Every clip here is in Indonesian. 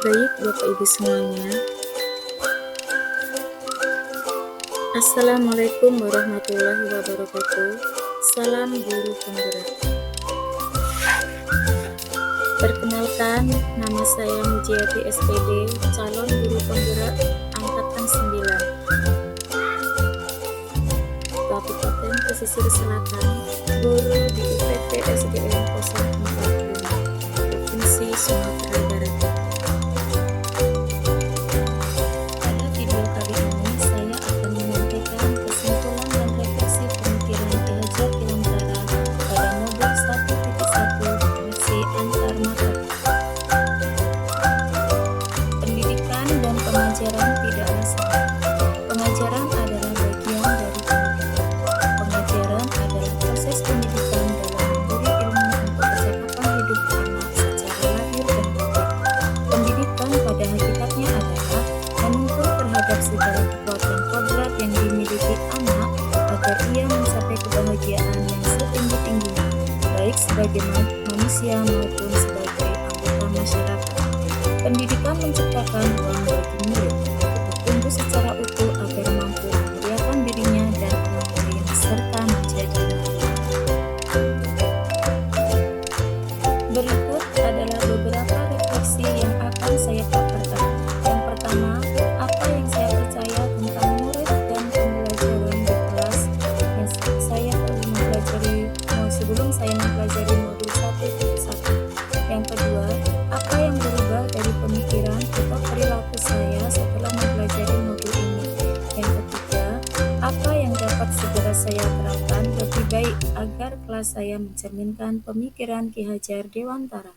Baik, Bapak Ibu semuanya. Assalamualaikum warahmatullahi wabarakatuh. Salam guru penggerak. Perkenalkan, nama saya Mujiati SPD, calon guru penggerak angkatan 9, Kabupaten Pesisir Selatan, guru di UPT SDN 045, Provinsi Sumatera Barat. Pada video kali ini saya akan menyampaikan kesimpulan dan refleksi pemikiran Ki Hajar Dewantara pada modul 1.1 Koneksi Antar Mata. Pendidikan dan pengajaran tidaklah sama. Pengajaran adalah bagian dari pendidikan. Pengajaran adalah proses pendidikan dalam memberi ilmu untuk percakapan hidup anak secara lahir dan batin. Pendidikan pada hakikatnya adalah menuntun terhadap segala kekuatan kodrat yang dimiliki anak agar ia mencapai kebahagiaan yang setinggi-tingginya, baik sebagai manusia maupun sebagai anggota masyarakat. Pendidikan menciptakan ruang bagi murid untuk tumbuh secara utuh agar mampu memuliakan dirinya dan orang lain serta menjadi murid. Berikut adalah beberapa refleksi yang akan saya paparkan. Yang pertama, apa yang saya percaya tentang murid dan pembelajaran di kelas yang saya mempelajari sebelum saya mempelajari modul 1.1. Yang kedua, apa yang berubah dari pemikiran atau perilaku saya setelah mempelajari modul ini. Yang ketiga, apa yang dapat segera saya terapkan lebih baik agar kelas saya mencerminkan pemikiran Ki Hajar Dewantara.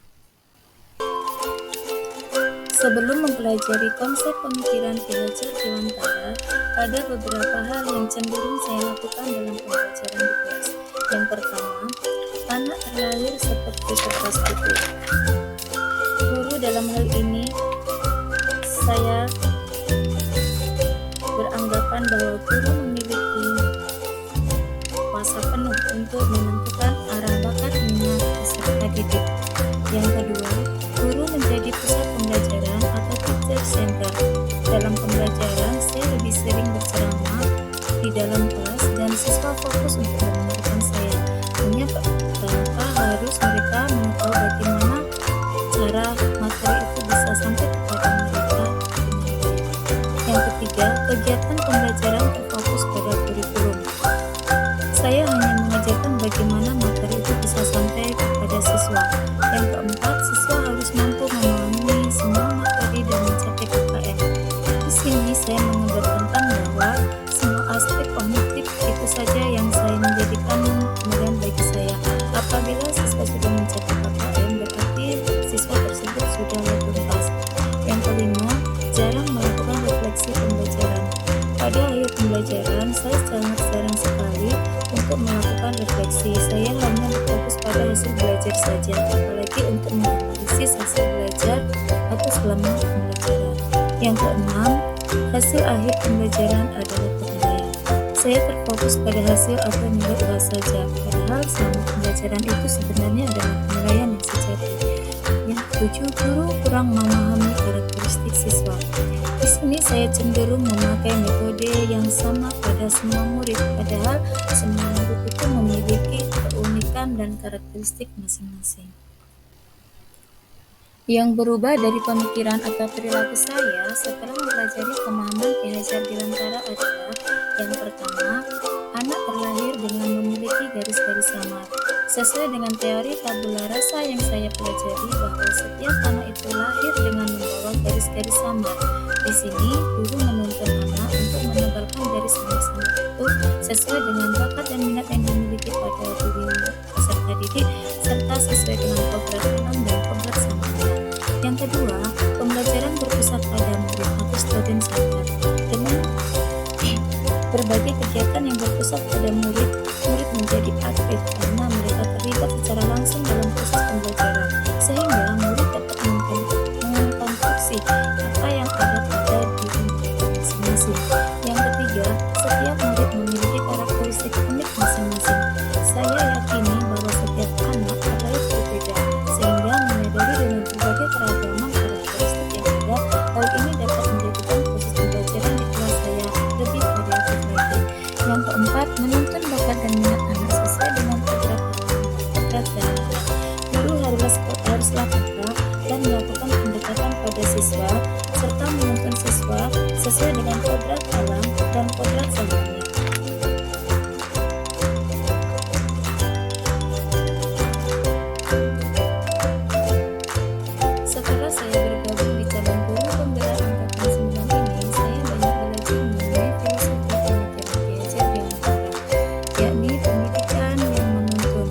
Sebelum mempelajari konsep pemikiran Ki Hajar Dewantara, ada beberapa hal yang cenderung saya lakukan dalam pembelajaran di kelas. Yang pertama, anak terlahir seperti kertas putih. Guru dalam hal ini, saya beranggapan bahwa guru memiliki kuasa penuh untuk menentukan arah bakat minat peserta didik. Yang kedua, guru menjadi pusat pembelajaran atau teacher center. Dalam pembelajaran, saya lebih sering berceramah di dalam kelas dan siswa fokus untuk mendengarkan saya. Hanya tanpa harus mereka mengetahui bagaimana cara materi itu bisa sampai kepada mereka dengan baik. Yang ketiga, kegiatan pembelajaran terfokus pada kurikulum. Saya hanya mengajarkan bagaimana materi itu bisa sampai kepada siswa. Yang keempat, siswa harus mampu memahami semua materi dan mencapai KKM. Di sini saya menekankan bahwa semua aspek kognitif itu saja yang saya menjadikan kemudian bagi saya. Apabila siswa sudah mencapai KKM, berarti siswa tersebut sudah tuntas. Yang kelima, jarang melakukan refleksi pembelajaran. Pada akhir pembelajaran, saya sangat jarang sekali untuk melakukan refleksi. Saya hanya berfokus pada hasil belajar saja, apalagi untuk menganalisis hasil belajar atau selama pembelajaran. Yang keenam, hasil akhir pembelajaran adalah penilaian. Saya terfokus pada hasil atau nilai UAS saja, padahal selama pembelajaran itu sebenarnya adalah penilaian yang sejati. Yang ketujuh, guru kurang memahami karakteristik siswa. Di sini saya cenderung memakai metode yang sama pada semua murid, padahal semua murid itu memiliki keunikan dan karakteristik masing-masing. Yang berubah dari pemikiran atau perilaku saya setelah mempelajari pemahaman Ki Hajar Dewantara adalah: yang pertama, anak terlahir dengan memiliki garis-garis samar. Sesuai dengan teori tabula rasa yang saya pelajari bahwa setiap anak itu lahir dengan membawa garis-garis samar. Di sini, guru menuntun anak untuk menebalkan garis samar itu sesuai dengan bakat dan minat yang dimiliki pada diri peserta didik serta sesuai dengan kodrat alam dan kodrat samara. Yang kedua, pembelajaran berpusat pada murid atau student center. Dengan berbagai kegiatan yang berpusat pada murid, murid menjadi aktif karena mereka terlibat secara langsung dalam proses pembelajaran, sehingga murid dapat mengkonstruksi apa yang ada pada diri mereka masing-masing. Yang ketiga, setiap murid memiliki karakteristik unik masing-masing. Saya yakini bahwa setiap anak adalah berbeda, sehingga menyadari dengan berbagai keragaman karakteristik yang siswa serta menuntun siswa sesuai dengan kodrat alam dan kodrat zamannya. Setelah saya bergabung di calon guru penggerak angkatan 9 ini, saya banyak belajar mengenai filosofi pemikiran Piaget di antara, yakni pendidikan yang menuntun,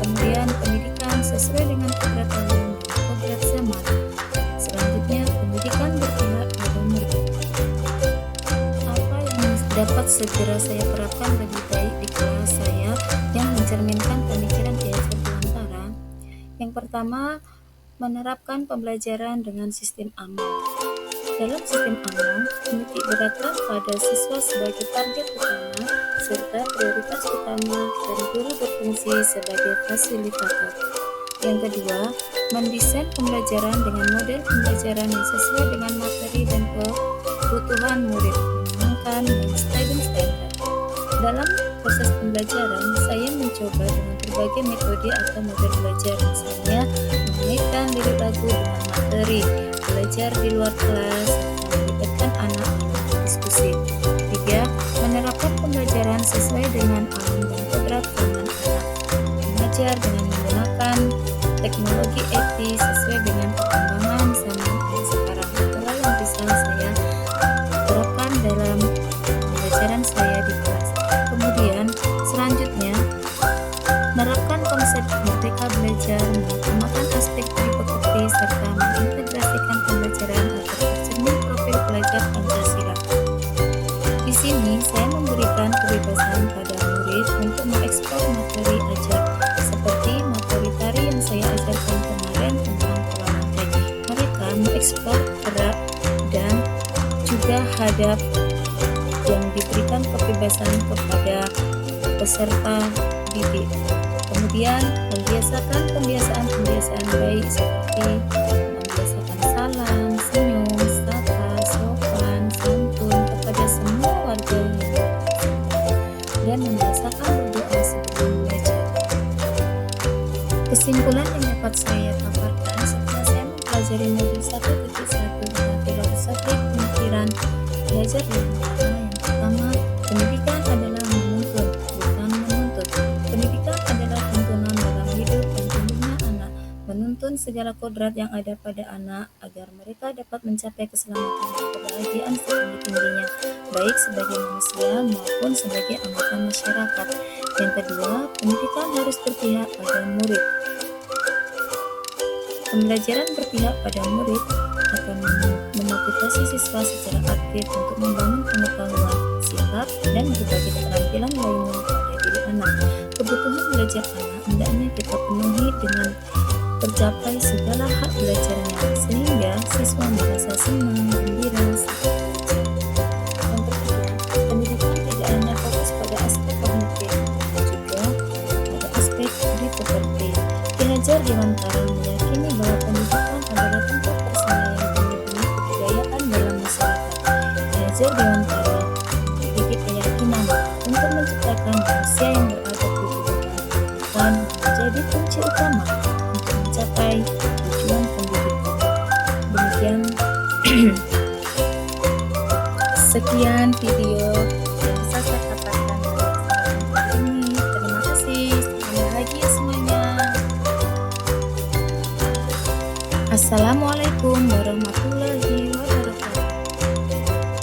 kemudian pendidikan sesuai dengan kodrat alam dan kodrat zaman. Selanjutnya, pendidikan berpihak pada murid. Apa yang dapat segera saya terapkan lebih baik di kelas saya yang mencerminkan pemikiran Piaget di antara? Yang pertama, menerapkan pembelajaran dengan sistem aman. Dalam sistem aman, menitik beratkan pada siswa sebagai target utama serta prioritas utama dan guru berfungsi sebagai fasilitator. Yang kedua, mendesain pembelajaran dengan model pembelajaran yang sesuai dengan materi dan kebutuhan murid, menggunakan Stidham Standard. Dalam proses pembelajaran, saya mencoba dengan berbagai metode atau model belajar, misalnya mengaitkan lirik lagu dengan materi, belajar di luar kelas, dan melibatkan anak dalam diskusi. 3. Menerapkan pembelajaran sesuai dengan alam dan kodrat zaman anak. Mengajar dengan menggunakan teknologi etis sesuai dengan perkembangan zaman yang sekarang. Itulah yang bisa saya terapkan dalam pembelajaran saya di kelas. Kemudian selanjutnya, menerapkan konsep merdeka belajar, mengutamakan aspek tripartite serta mengintegrasikan pembelajaran agar tercermin profil pelajar Pancasila. Di sini saya memberikan kebebasan pada murid untuk mengeksplor materi ajar, seperti materi tari yang saya ajarkan kemarin tentang pola lantai. Mereka mengeksplor gerak dan juga hadap yang diberikan kebebasan kepada peserta didik. Kemudian membiasakan kebiasaan baik seperti membiasakan salam, senyum, sapa, sopan, santun kepada semua warga dan membiasakan berdoa sebelum belajar. Kesimpulan yang dapat saya paparkan setelah saya mempelajari modul 1.1 dengan filosofi pemikiran belajar di antara. Yang pertama, pendidikan adalah menuntun, bukan menuntut. Pendidikan adalah tuntunan dalam hidup dan tumbuhnya anak, menuntun segala kodrat yang ada pada anak agar mereka dapat mencapai keselamatan dan kebahagiaan setinggi-tingginya, baik sebagai manusia maupun sebagai anggota masyarakat. Yang kedua, pendidikan harus berpihak pada murid. Pembelajaran berpihak pada murid akan memotivasi siswa secara aktif untuk membangun pengetahuan, sikap, dan berbagai keterampilan lainnya pada diri anak. Kebutuhan belajar anak hendaknya kita penuhi dengan tercapai segala hak belajarnya, sehingga siswa merasa senang, gembira, saat belajar. Yang ketiga, pendidikan tidak hanya fokus pada aspek kognitif, juga pada aspek tripartite. Ki Hajar Dewantara meyakini bahwa pendidikan adalah tempat persemayaman benih-benih kebudayaan dalam masyarakat. Ki Hajar Dewantara memiliki keyakinan untuk menciptakan manusia yang beradab di kehidupan menjadi kunci utama untuk mencapai tujuan pendidikan. Demikian sekian video yang bisa saya katakan dalam kesempatan ini. Terima kasih. Selamat bahagia semuanya. Assalamualaikum warahmatullahi